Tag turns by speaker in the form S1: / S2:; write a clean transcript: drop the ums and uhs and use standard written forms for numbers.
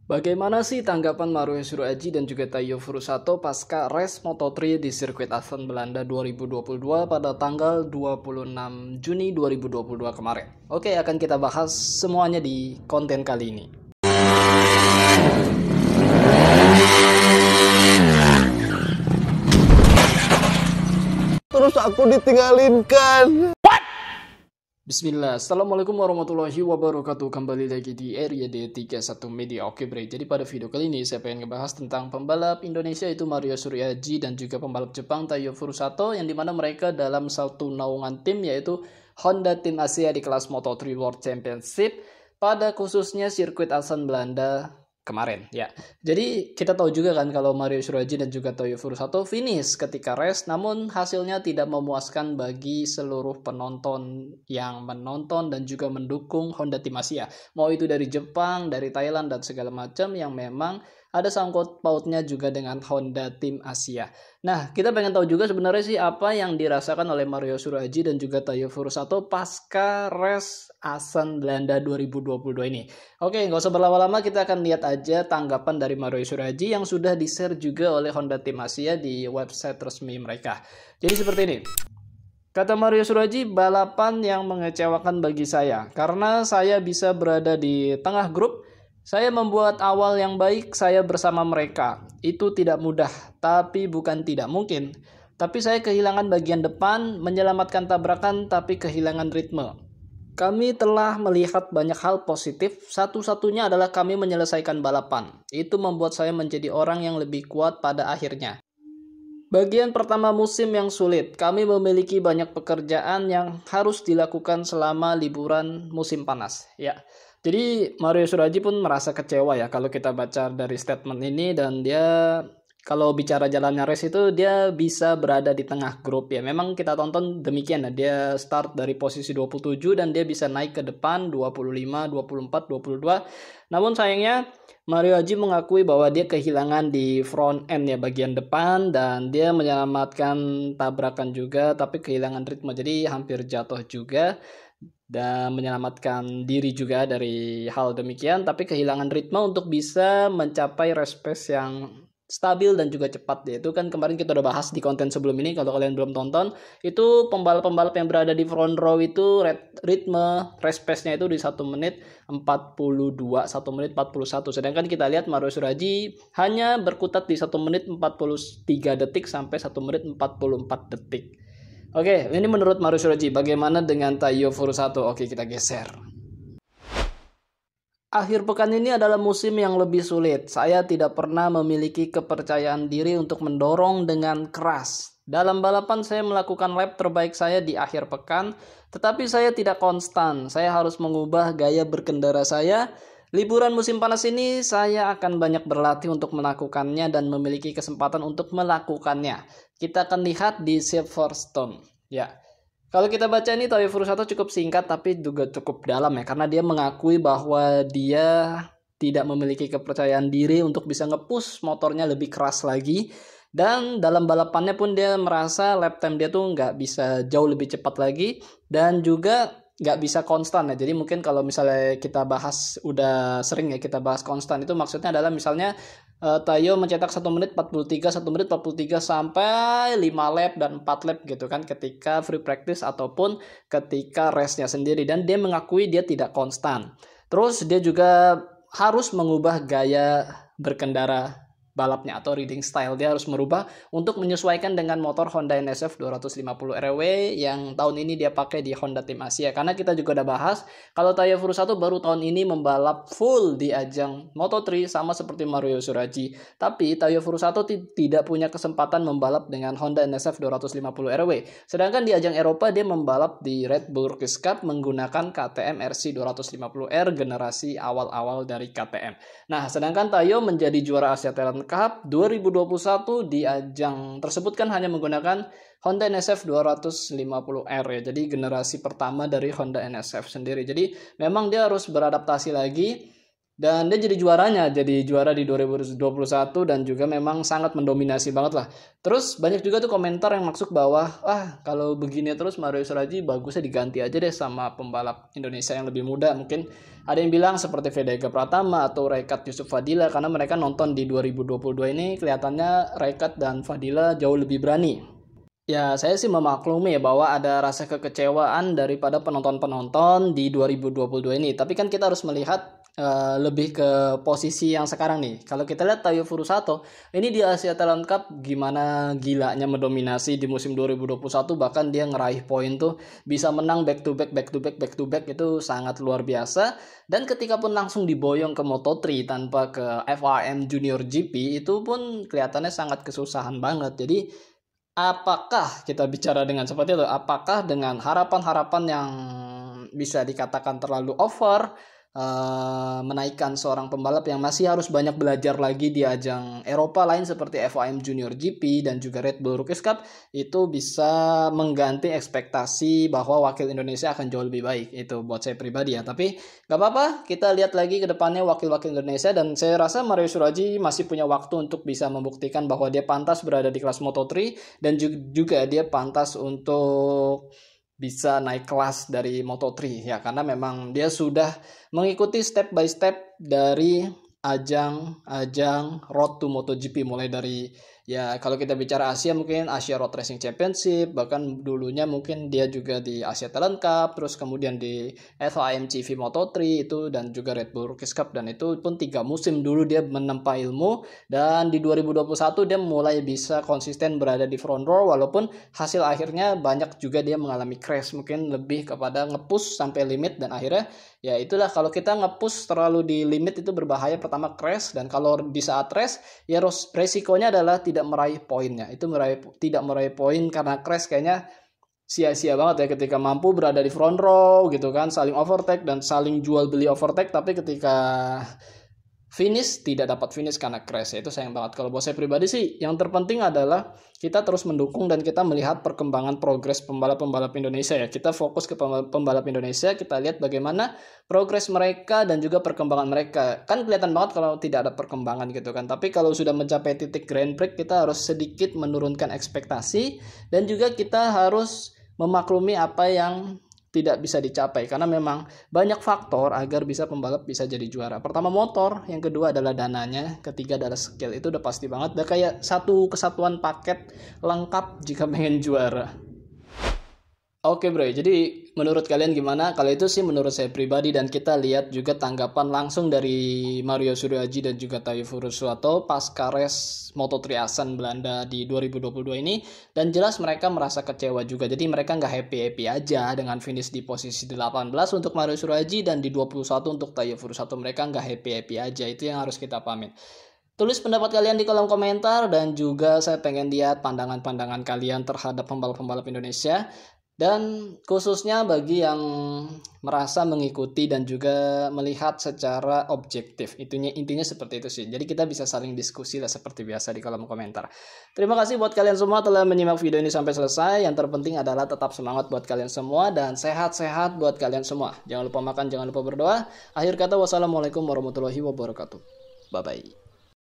S1: Bagaimana sih tanggapan Maruyo Aji dan juga Taiyo Furusato pasca race Moto3 di sirkuit Assen Belanda 2022 pada tanggal 26 Juni 2022 kemarin? Oke, akan kita bahas semuanya di konten kali ini.
S2: Terus aku ditinggalinkan.
S1: Bismillah, Assalamualaikum warahmatullahi wabarakatuh. Kembali lagi di Area D31 Media. Oke bre, jadi pada video kali ini saya pengen ngebahas tentang pembalap Indonesia itu Maruyo Aji dan juga pembalap Jepang Taiyo Furusato, yang dimana mereka dalam satu naungan tim yaitu Honda Tim Asia di kelas Moto3 World Championship pada khususnya sirkuit Assen Belanda kemarin ya. Jadi kita tahu juga kan kalau Maruyo Aji dan juga Taiyo Furusato finish ketika race, namun hasilnya tidak memuaskan bagi seluruh penonton yang menonton dan juga mendukung Honda Tim Asia. Mau itu dari Jepang, dari Thailand dan segala macam yang memang ada sangkut pautnya juga dengan Honda Tim Asia. Nah, kita pengen tahu juga sebenarnya sih apa yang dirasakan oleh Maruyo Aji dan juga Taiyo Furusato pasca race Assen Belanda 2022 ini. Oke, nggak usah berlama-lama, kita akan lihat aja tanggapan dari Maruyo Aji yang sudah di-share juga oleh Honda Tim Asia di website resmi mereka. Jadi seperti ini. Kata Maruyo Aji, balapan yang mengecewakan bagi saya karena saya bisa berada di tengah grup. Saya membuat awal yang baik, saya bersama mereka. Itu tidak mudah, tapi bukan tidak mungkin. Tapi saya kehilangan bagian depan, menyelamatkan tabrakan, tapi kehilangan ritme. Kami telah melihat banyak hal positif, satu-satunya adalah kami menyelesaikan balapan. Itu membuat saya menjadi orang yang lebih kuat pada akhirnya. Bagian pertama musim yang sulit, kami memiliki banyak pekerjaan yang harus dilakukan selama liburan musim panas. Ya. Jadi Maruyo Aji pun merasa kecewa ya kalau kita baca dari statement ini, dan dia kalau bicara jalannya race itu dia bisa berada di tengah grup ya. Memang kita tonton demikian ya, dia start dari posisi 27 dan dia bisa naik ke depan 25, 24, 22. Namun sayangnya Maruyo Aji mengakui bahwa dia kehilangan di front end ya, bagian depan, dan dia menyelamatkan tabrakan juga tapi kehilangan ritme, jadi hampir jatuh juga dan menyelamatkan diri juga dari hal demikian, tapi kehilangan ritme untuk bisa mencapai race pace yang stabil dan juga cepat. Itu kan kemarin kita udah bahas di konten sebelum ini, kalau kalian belum tonton, itu pembalap-pembalap yang berada di front row itu ritme race pace-nya itu di 1 menit 42, 1 menit 41. Sedangkan kita lihat Maruyo Aji hanya berkutat di 1 menit 43 detik sampai 1 menit 44 detik. Oke, ini menurut Maruyo Aji. Bagaimana dengan Taiyo Furusato? Oke, kita geser. Akhir pekan ini adalah musim yang lebih sulit. Saya tidak pernah memiliki kepercayaan diri untuk mendorong dengan keras. Dalam balapan saya melakukan lap terbaik saya di akhir pekan, tetapi saya tidak konstan. Saya harus mengubah gaya berkendara saya. Liburan musim panas ini saya akan banyak berlatih untuk melakukannya dan memiliki kesempatan untuk melakukannya. Kita akan lihat di Silverstone. Ya, kalau kita baca ini Taiyo Furusato cukup singkat tapi juga cukup dalam ya, karena dia mengakui bahwa dia tidak memiliki kepercayaan diri untuk bisa nge-push motornya lebih keras lagi. Dan dalam balapannya pun dia merasa lap time dia tuh nggak bisa jauh lebih cepat lagi dan juga nggak bisa konstan ya. Jadi mungkin kalau misalnya kita bahas, udah sering ya kita bahas konstan, itu maksudnya adalah misalnya Taiyo mencetak 1 menit 43, 1 menit 43 sampai 5 lap dan 4 lap gitu kan ketika free practice ataupun ketika race-nya sendiri, dan dia mengakui dia tidak konstan. Terus dia juga harus mengubah gaya berkendara balapnya atau riding style. Dia harus merubah untuk menyesuaikan dengan motor Honda NSF 250 RW yang tahun ini dia pakai di Honda Tim Asia. Karena kita juga udah bahas kalau Taiyo Furusato baru tahun ini membalap full di ajang Moto3 sama seperti Maruyo Aji. Tapi Taiyo Furusato tidak punya kesempatan membalap dengan Honda NSF 250 RW. Sedangkan di ajang Eropa dia membalap di Red Bull Rookies Cup menggunakan KTM RC 250R generasi awal-awal dari KTM. Nah, sedangkan Taiyo menjadi juara Asia Talent Cup 2021 di ajang tersebut kan hanya menggunakan Honda NSF 250R ya. Jadi generasi pertama dari Honda NSF sendiri. Jadi memang dia harus beradaptasi lagi Dan dia jadi juaranya, jadi juara di 2021 dan juga memang sangat mendominasi banget lah. Terus banyak juga tuh komentar yang masuk bahwa, kalau begini terus Mario Surraji bagusnya diganti aja deh sama pembalap Indonesia yang lebih muda. Mungkin ada yang bilang seperti Vedega Pratama atau Raikat Yusuf Fadila, karena mereka nonton di 2022 ini kelihatannya Raikat dan Fadila jauh lebih berani. Ya, saya sih memaklumi ya bahwa ada rasa kekecewaan daripada penonton-penonton di 2022 ini. Tapi kan kita harus melihat lebih ke posisi yang sekarang nih. Kalau kita lihat Tayo Furusato, ini di Asia Talent Cup gimana gilanya mendominasi di musim 2021, bahkan dia ngeraih poin tuh bisa menang back to back itu sangat luar biasa. Dan ketika pun langsung diboyong ke Moto3 tanpa ke FIM Junior GP, itu pun kelihatannya sangat kesusahan banget. Jadi apakah kita bicara dengan seperti itu? Apakah dengan harapan-harapan yang bisa dikatakan terlalu over, menaikkan seorang pembalap yang masih harus banyak belajar lagi di ajang Eropa lain seperti FIM Junior GP dan juga Red Bull Rookies Cup, itu bisa mengganti ekspektasi bahwa wakil Indonesia akan jauh lebih baik? Itu buat saya pribadi ya. Tapi gak apa-apa, kita lihat lagi ke depannya wakil-wakil Indonesia, dan saya rasa Mario Surraji masih punya waktu untuk bisa membuktikan bahwa dia pantas berada di kelas Moto3 dan juga dia pantas untuk bisa naik kelas dari Moto3 ya, karena memang dia sudah mengikuti step by step dari ajang Road to MotoGP, mulai dari ya kalau kita bicara Asia mungkin Asia Road Racing Championship, bahkan dulunya mungkin dia juga di Asia Talent Cup, terus kemudian di FIM CV Moto3 itu, dan juga Red Bull Rookies Cup, dan itu pun 3 musim dulu dia menempa ilmu, dan di 2021 dia mulai bisa konsisten berada di front row, walaupun hasil akhirnya banyak juga dia mengalami crash, mungkin lebih kepada nge-push sampai limit, dan akhirnya ya itulah, kalau kita nge-push terlalu di limit itu berbahaya. Pertama crash, dan kalau di saat race ya resikonya adalah tidak meraih poinnya. Itu tidak meraih poin karena crash kayaknya sia-sia banget ya, ketika mampu berada di front row gitu kan, saling overtake dan saling jual beli overtake, tapi ketika finish tidak dapat finish karena crash. Itu sayang banget. Kalau buat saya pribadi sih yang terpenting adalah kita terus mendukung dan kita melihat perkembangan progres pembalap-pembalap Indonesia ya. Kita fokus ke pembalap Indonesia, kita lihat bagaimana progres mereka dan juga perkembangan mereka. Kan kelihatan banget kalau tidak ada perkembangan gitu kan. Tapi kalau sudah mencapai titik Grand Prix, kita harus sedikit menurunkan ekspektasi dan juga kita harus memaklumi apa yang tidak bisa dicapai, karena memang banyak faktor agar bisa pembalap bisa jadi juara. Pertama motor, yang kedua adalah dananya, ketiga adalah skill. Itu udah pasti banget, udah kayak satu kesatuan paket lengkap jika pengen juara. Oke bro, jadi menurut kalian gimana? Kalau itu sih menurut saya pribadi, dan kita lihat juga tanggapan langsung dari Mario Surraji dan juga Tayo Furusato pasca race Moto3 Assen Belanda di 2022 ini, dan jelas mereka merasa kecewa juga. Jadi mereka nggak happy-happy aja dengan finish di posisi 18 untuk Mario Surraji dan di 21 untuk Tayo Furusato. Mereka nggak happy-happy aja, itu yang harus kita pahamin. Tulis pendapat kalian di kolom komentar, dan juga saya pengen lihat pandangan-pandangan kalian terhadap pembalap-pembalap Indonesia. Dan khususnya bagi yang merasa mengikuti dan juga melihat secara objektif, intinya seperti itu sih. Jadi kita bisa saling diskusi lah seperti biasa di kolom komentar. Terima kasih buat kalian semua telah menyimak video ini sampai selesai. Yang terpenting adalah tetap semangat buat kalian semua dan sehat-sehat buat kalian semua. Jangan lupa makan, jangan lupa berdoa. Akhir kata, wassalamualaikum warahmatullahi wabarakatuh. Bye bye.